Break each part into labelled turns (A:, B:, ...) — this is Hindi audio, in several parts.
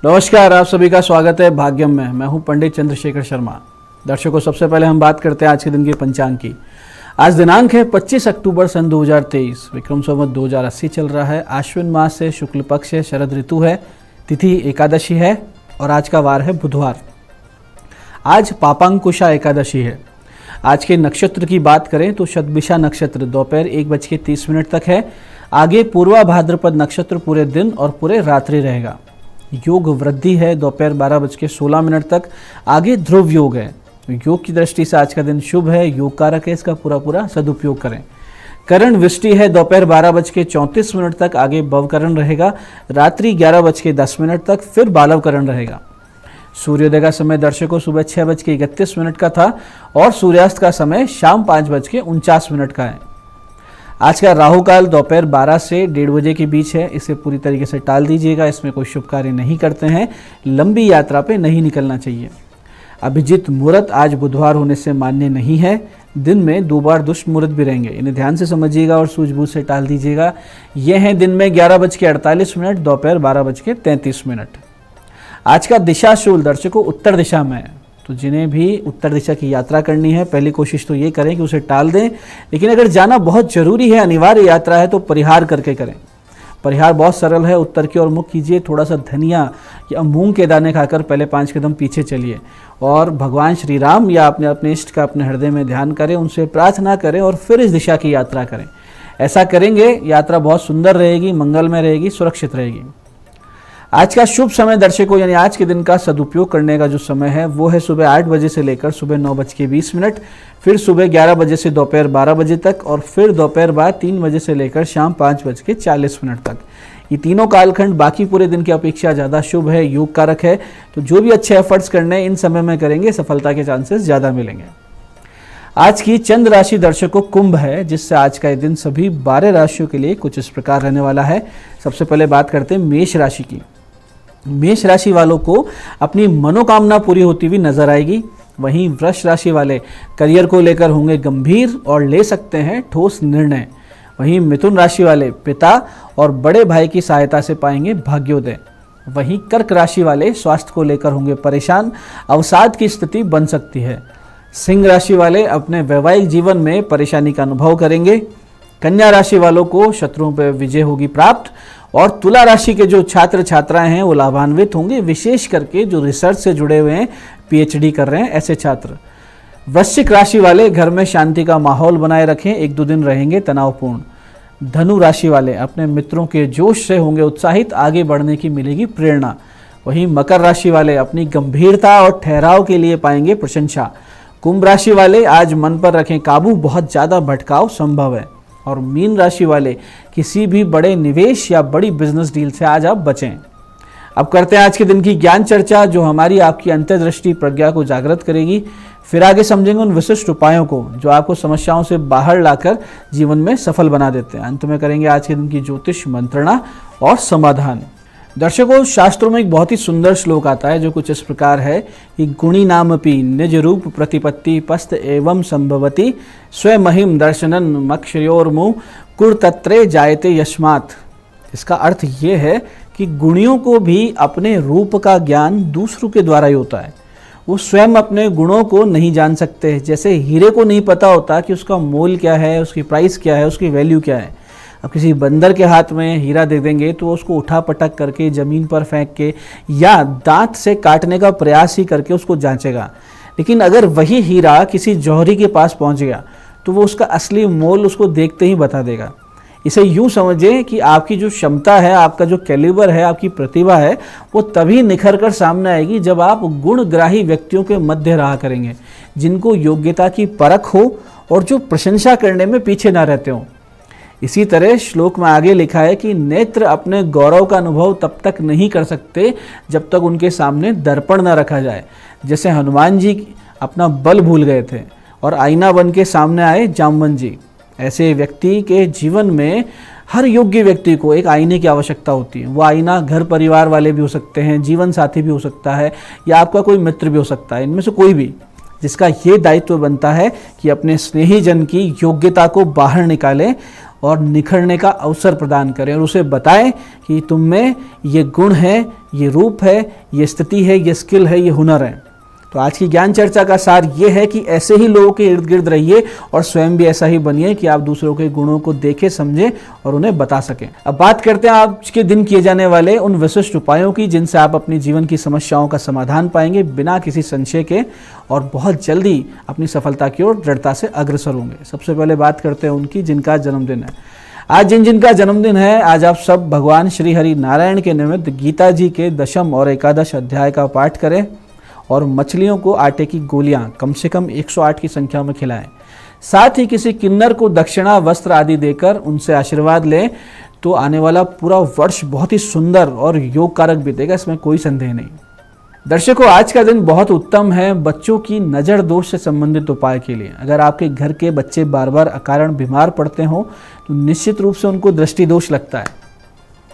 A: नमस्कार, आप सभी का स्वागत है भाग्यम में। मैं हूं पंडित चंद्रशेखर शर्मा। दर्शकों, सबसे पहले हम बात करते हैं आज के दिन के पंचांग की। आज दिनांक है 25 अक्टूबर सन 2023। विक्रम संवत 2080 चल रहा है। आश्विन मास से शुक्ल पक्ष है, शरद ऋतु है, तिथि एकादशी है और आज का वार है बुधवार। आज पापांकुशा एकादशी है। आज के नक्षत्र की बात करें तो शतभिषा नक्षत्र दोपहर 1:30 तक है। आगे पूर्वा भाद्रपद नक्षत्र पूरे दिन और पूरे रात्रि रहेगा। योग वृद्धि है दोपहर 12:16 तक। आगे ध्रुव योग है। योग की दृष्टि से आज का दिन शुभ है, योग कारक है, इसका पूरा सदुपयोग करें। करण वृष्टि है दोपहर 12:34 तक। आगे भवकरण रहेगा। रात्रि 11:10 तक, फिर बालवकरण रहेगा। सूर्योदय का समय दर्शकों सुबह 6:31 का था और सूर्यास्त का समय शाम 5:49 का है। आज का राहु काल दोपहर 12 से 1:30 बजे के बीच है। इसे पूरी तरीके से टाल दीजिएगा। इसमें कोई शुभ कार्य नहीं करते हैं। लंबी यात्रा पे नहीं निकलना चाहिए। अभिजीत मुहूर्त आज बुधवार होने से मान्य नहीं है। दिन में 2 बार दुष्ट मुहूर्त भी रहेंगे, इन्हें ध्यान से समझिएगा और सूझबूझ से टाल दीजिएगा। ये हैं दिन में 11:48, दोपहर 12:33। आज का दिशा शूल दर्शकों उत्तर दिशा में है, तो जिन्हें भी उत्तर दिशा की यात्रा करनी है पहली कोशिश तो ये करें कि उसे टाल दें। लेकिन अगर जाना बहुत जरूरी है, अनिवार्य यात्रा है, तो परिहार करके करें। परिहार बहुत सरल है। उत्तर की ओर मुख कीजिए, थोड़ा सा धनिया या मूंग के दाने खाकर पहले 5 कदम पीछे चलिए और भगवान श्री राम या अपने इष्ट का अपने हृदय में ध्यान करें, उनसे प्रार्थना करें और फिर इस दिशा की यात्रा करें। ऐसा करेंगे यात्रा बहुत सुंदर रहेगी, मंगलमय रहेगी, सुरक्षित रहेगी। आज का शुभ समय दर्शकों यानी आज के दिन का सदुपयोग करने का जो समय है वो है सुबह 8 बजे से लेकर सुबह 9:20, फिर सुबह 11 बजे से दोपहर 12 बजे तक और फिर दोपहर बाद 3 बजे से लेकर शाम 5:40 तक। ये तीनों कालखंड बाकी पूरे दिन की अपेक्षा ज़्यादा शुभ है, योग कारक है। तो जो भी अच्छे एफर्ट्स करने इन समय में करेंगे सफलता के चांसेस ज़्यादा मिलेंगे। आज की चंद्र राशि दर्शकों कुंभ है, जिससे आज का दिन सभी 12 राशियों के लिए कुछ इस प्रकार रहने वाला है। सबसे पहले बात करते हैं मेष राशि की। मेष राशि वालों को अपनी मनोकामना पूरी होती हुई नजर आएगी। वहीं वृष राशि वाले करियर को लेकर होंगे गंभीर और ले सकते हैं ठोस निर्णय। वहीं मिथुन राशि वाले पिता और बड़े भाई की सहायता से पाएंगे भाग्योदय। वहीं कर्क राशि वाले स्वास्थ्य को लेकर होंगे परेशान, अवसाद की स्थिति बन सकती है। सिंह राशि वाले अपने वैवाहिक जीवन में परेशानी का अनुभव करेंगे। कन्या राशि वालों को शत्रुओं पर विजय होगी प्राप्त और तुला राशि के जो छात्र छात्राएं हैं वो लाभान्वित होंगे, विशेष करके जो रिसर्च से जुड़े हुए हैं, पीएचडी कर रहे हैं ऐसे छात्र। वृश्चिक राशि वाले घर में शांति का माहौल बनाए रखें, 1-2 दिन रहेंगे तनावपूर्ण। धनु राशि वाले अपने मित्रों के जोश से होंगे उत्साहित, आगे बढ़ने की मिलेगी प्रेरणा। वहीं मकर राशि वाले अपनी गंभीरता और ठहराव के लिए पाएंगे प्रशंसा। कुंभ राशि वाले आज मन पर रखें काबू, बहुत ज़्यादा भटकाव संभव है। और मीन राशि वाले किसी भी बड़े निवेश या बड़ी बिजनेस डील से आज आप बचें। अब करते हैं आज के दिन की ज्ञान चर्चा, जो हमारी आपकी अंतर्दृष्टि प्रज्ञा को जागृत करेगी। फिर आगे समझेंगे उन विशिष्ट उपायों को जो आपको समस्याओं से बाहर लाकर जीवन में सफल बना देते हैं। अंत में करेंगे आज के दिन की ज्योतिष मंत्रणा और समाधान। दर्शकों, शास्त्रों में एक बहुत ही सुंदर श्लोक आता है जो कुछ इस प्रकार है कि गुणी नामपि निज रूप प्रतिपत्ति पस्त एवं संभवती स्वमहिम दर्शनन मक्षयोर्मु कुरतत्रे जायते यस्मात्। इसका अर्थ ये है कि गुणियों को भी अपने रूप का ज्ञान दूसरों के द्वारा ही होता है। वो स्वयं अपने गुणों को नहीं जान सकते। जैसे हीरे को नहीं पता होता कि उसका मोल क्या है, उसकी प्राइस क्या है, उसकी वैल्यू क्या है। अब किसी बंदर के हाथ में हीरा दे देंगे तो उसको उठा पटक करके ज़मीन पर फेंक के या दांत से काटने का प्रयास ही करके उसको जांचेगा। लेकिन अगर वही हीरा किसी जौहरी के पास पहुंच गया तो वो उसका असली मोल उसको देखते ही बता देगा। इसे यूं समझें कि आपकी जो क्षमता है, आपका जो कैलिबर है, आपकी प्रतिभा है, वो तभी निखर कर सामने आएगी जब आप गुणग्राही व्यक्तियों के मध्य रहा करेंगे, जिनको योग्यता की परख हो और जो प्रशंसा करने में पीछे ना रहते हों। इसी तरह श्लोक में आगे लिखा है कि नेत्र अपने गौरव का अनुभव तब तक नहीं कर सकते जब तक उनके सामने दर्पण न रखा जाए। जैसे हनुमान जी अपना बल भूल गए थे और आईना बन के सामने आए जामवंत जी। ऐसे व्यक्ति के जीवन में हर योग्य व्यक्ति को एक आईने की आवश्यकता होती है। वो आईना घर परिवार वाले भी हो सकते हैं, जीवन साथी भी हो सकता है, या आपका कोई मित्र भी हो सकता है। इनमें से कोई भी जिसका ये दायित्व बनता है कि अपने स्नेही जन की योग्यता को बाहर निकालें और निखरने का अवसर प्रदान करें और उसे बताएं कि तुम में ये गुण है, ये रूप है, ये स्थिति है, ये स्किल है, ये हुनर है। तो आज की ज्ञान चर्चा का सार ये है कि ऐसे ही लोगों के इर्द गिर्द रहिए और स्वयं भी ऐसा ही बनिए कि आप दूसरों के गुणों को देखें, समझें और उन्हें बता सकें। अब बात करते हैं आज के दिन किए जाने वाले उन विशिष्ट उपायों की जिनसे आप अपनी जीवन की समस्याओं का समाधान पाएंगे बिना किसी संशय के और बहुत जल्दी अपनी सफलता की ओर दृढ़ता से अग्रसर होंगे। सबसे पहले बात करते हैं उनकी जिनका जन्मदिन है। आज जिनका जन्मदिन है, आज आप सब भगवान श्री हरि नारायण के निमित्त गीता जी के 10 और 11 अध्याय का पाठ करें और मछलियों को आटे की गोलियां कम से कम 108 की संख्या में खिलाएं। साथ ही किसी किन्नर को दक्षिणा, वस्त्र आदि देकर उनसे आशीर्वाद लें तो आने वाला पूरा वर्ष बहुत ही सुंदर और योग कारक बीतेगा, इसमें कोई संदेह नहीं। दर्शकों, आज का दिन बहुत उत्तम है बच्चों की नज़र दोष से संबंधित उपाय के लिए। अगर आपके घर के बच्चे बार बार अकारण बीमार पड़ते हो तो निश्चित रूप से उनको दृष्टि दोष लगता है।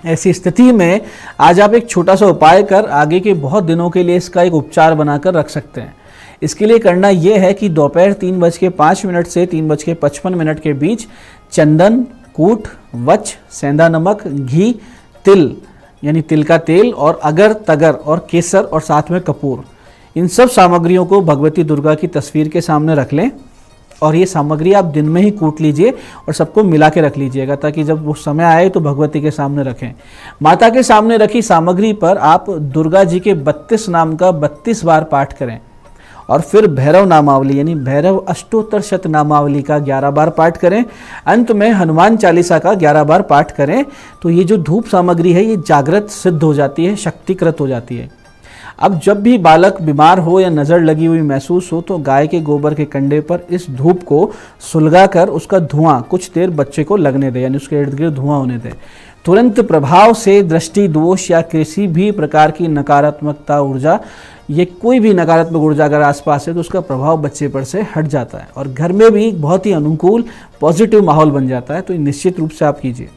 A: ऐसी स्थिति में आज आप एक छोटा सा उपाय कर आगे के बहुत दिनों के लिए इसका एक उपचार बनाकर रख सकते हैं। इसके लिए करना यह है कि दोपहर 3:05 से 3:55 के बीच चंदन, कूट, वच, सेंधा नमक, घी, तिल यानी तिल का तेल और अगर, तगर और केसर और साथ में कपूर, इन सब सामग्रियों को भगवती दुर्गा की तस्वीर के सामने रख लें और ये सामग्री आप दिन में ही कूट लीजिए और सबको मिला के रख लीजिएगा ताकि जब वो समय आए तो भगवती के सामने रखें। माता के सामने रखी सामग्री पर आप दुर्गा जी के 32 नाम का 32 बार पाठ करें और फिर भैरव नामावली यानी भैरव अष्टोत्तर शत नामावली का 11 बार पाठ करें। अंत में हनुमान चालीसा का 11 बार पाठ करें। तो ये जो धूप सामग्री है ये जागृत सिद्ध हो जाती है, शक्तिकृत हो जाती है। अब जब भी बालक बीमार हो या नज़र लगी हुई महसूस हो तो गाय के गोबर के कंडे पर इस धूप को सुलगा कर उसका धुआं कुछ देर बच्चे को लगने दें, यानी उसके इर्द गिर्द धुआं होने दें। तुरंत प्रभाव से दृष्टि दोष या किसी भी प्रकार की नकारात्मकता ऊर्जा, ये कोई भी नकारात्मक ऊर्जा अगर आसपास है तो उसका प्रभाव बच्चे पर से हट जाता है और घर में भी बहुत ही अनुकूल पॉजिटिव माहौल बन जाता है। तो निश्चित रूप से आप कीजिए।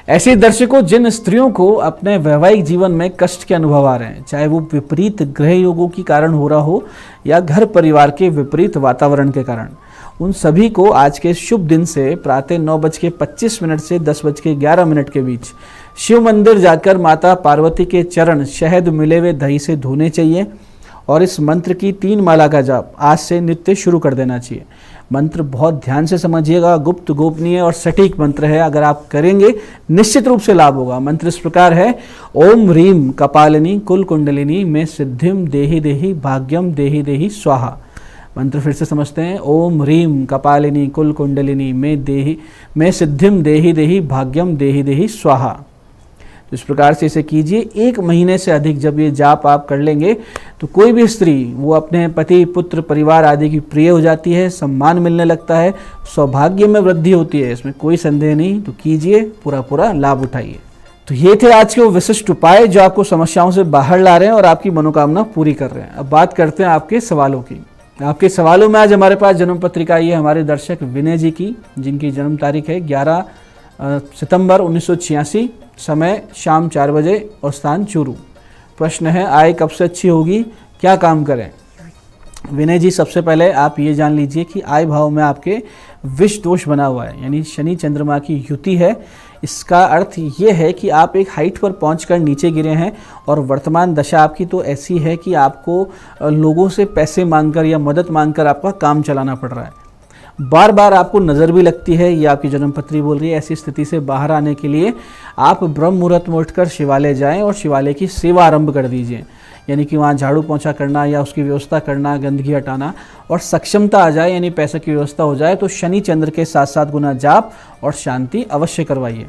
A: ऐसे दर्शकों, जिन स्त्रियों को अपने वैवाहिक जीवन में कष्ट के अनुभव आ रहे हैं, चाहे वो विपरीत ग्रह योगों के कारण हो रहा हो या घर परिवार के विपरीत वातावरण के कारण, उन सभी को आज के शुभ दिन से प्रातः 9:25 से 10:11 के बीच शिव मंदिर जाकर माता पार्वती के चरण शहद मिले हुए दही से धोने चाहिए और इस मंत्र की 3 माला का जाप आज से नित्य शुरू कर देना चाहिए। मंत्र बहुत ध्यान से समझिएगा, गुप्त, गोपनीय और सटीक मंत्र है। अगर आप करेंगे निश्चित रूप से लाभ होगा। मंत्र इस प्रकार है: ओम ह्रीम कपालिनी कुल कुंडलिनी में सिद्धिम देहि देहि भाग्यम देहि देहि स्वाहा। मंत्र फिर से समझते हैं: ओम ह्रीम कपालिनी कुल कुंडलिनी में सिद्धिम देहि देहि भाग्यम देहि देहि स्वाहा। तो इस प्रकार से इसे कीजिए। 1 महीने से अधिक जब ये जाप आप कर लेंगे तो कोई भी स्त्री वो अपने पति, पुत्र, परिवार आदि की प्रिय हो जाती है, सम्मान मिलने लगता है, सौभाग्य में वृद्धि होती है, इसमें कोई संदेह नहीं। तो कीजिए, पूरा लाभ उठाइए। तो ये थे आज के वो विशिष्ट उपाय जो आपको समस्याओं से बाहर ला रहे हैं और आपकी मनोकामना पूरी कर रहे हैं। अब बात करते हैं आपके सवालों की। आपके सवालों में आज हमारे पास जन्म पत्रिका आई है हमारे दर्शक विनय जी की, जिनकी जन्म तारीख है 11 सितंबर 1986, समय शाम 4 बजे और स्थान चूरू। प्रश्न है: आय कब से अच्छी होगी, क्या काम करें? विनय जी, सबसे पहले आप ये जान लीजिए कि आय भाव में आपके विष दोष बना हुआ है, यानी शनि चंद्रमा की युति है। इसका अर्थ ये है कि आप एक हाइट पर पहुंचकर नीचे गिरे हैं और वर्तमान दशा आपकी तो ऐसी है कि आपको लोगों से पैसे मांगकर या मदद मांगकर आपका काम चलाना पड़ रहा है। बार बार आपको नज़र भी लगती है, ये आपकी जन्मपत्री बोल रही है। ऐसी स्थिति से बाहर आने के लिए आप ब्रह्म मुहूर्त में उठकर शिवालय जाएं और शिवालय की सेवा आरंभ कर दीजिए, यानी कि वहाँ झाड़ू पोंछा करना या उसकी व्यवस्था करना, गंदगी हटाना, और सक्षमता आ जाए यानी पैसे की व्यवस्था हो जाए तो शनि चंद्र के 7 गुना जाप और शांति अवश्य करवाइए।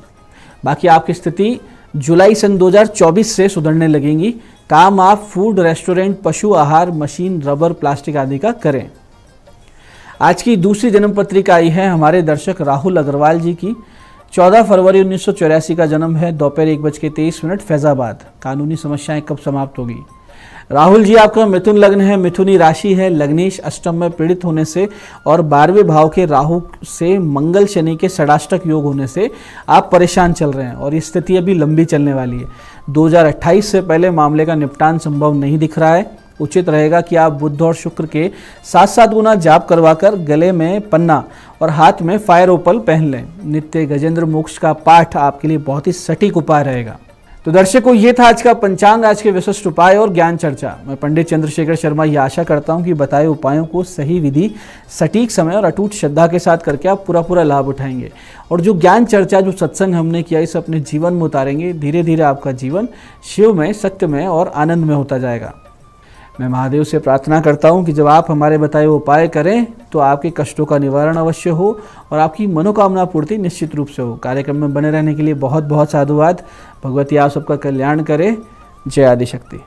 A: बाकी आपकी स्थिति जुलाई सन 2024 से सुधरने लगेंगी। काम आप फूड, रेस्टोरेंट, पशु आहार, मशीन, रबर, प्लास्टिक आदि का करें। आज की दूसरी जन्म पत्रिका आई है हमारे दर्शक राहुल अग्रवाल जी की। 14 फरवरी 1984 का जन्म है, दोपहर 1:23 फैजाबाद। कानूनी समस्याएं कब समाप्त होगी? राहुल जी, आपका मिथुन लग्न है, मिथुनी राशि है। लग्नेश अष्टम में पीड़ित होने से और 12वें भाव के राहु से मंगल शनि के षडाष्टक योग होने से आप परेशान चल रहे हैं और ये स्थिति अभी लंबी चलने वाली है। 2028 से पहले मामले का निपटान संभव नहीं दिख रहा है। उचित रहेगा कि आप बुध और शुक्र के 7-7 गुना जाप करवाकर गले में पन्ना और हाथ में फायर ओपल पहन लें। नित्य गजेंद्र मोक्ष का पाठ आपके लिए बहुत ही सटीक उपाय रहेगा। तो दर्शकों, ये था आज का पंचांग, आज के विशिष्ट उपाय और ज्ञान चर्चा। मैं पंडित चंद्रशेखर शर्मा ये आशा करता हूँ कि बताए उपायों को सही विधि, सटीक समय और अटूट श्रद्धा के साथ करके आप पूरा लाभ उठाएंगे और जो ज्ञान चर्चा, जो सत्संग हमने किया, इसे अपने जीवन में उतारेंगे। धीरे धीरे आपका जीवन शिवमय, सत्यमय और आनंदमय होता जाएगा। मैं महादेव से प्रार्थना करता हूँ कि जब आप हमारे बताए उपाय करें तो आपके कष्टों का निवारण अवश्य हो और आपकी मनोकामना पूर्ति निश्चित रूप से हो। कार्यक्रम में बने रहने के लिए बहुत बहुत साधुवाद। भगवती आप सबका कल्याण करे। जय आदिशक्ति।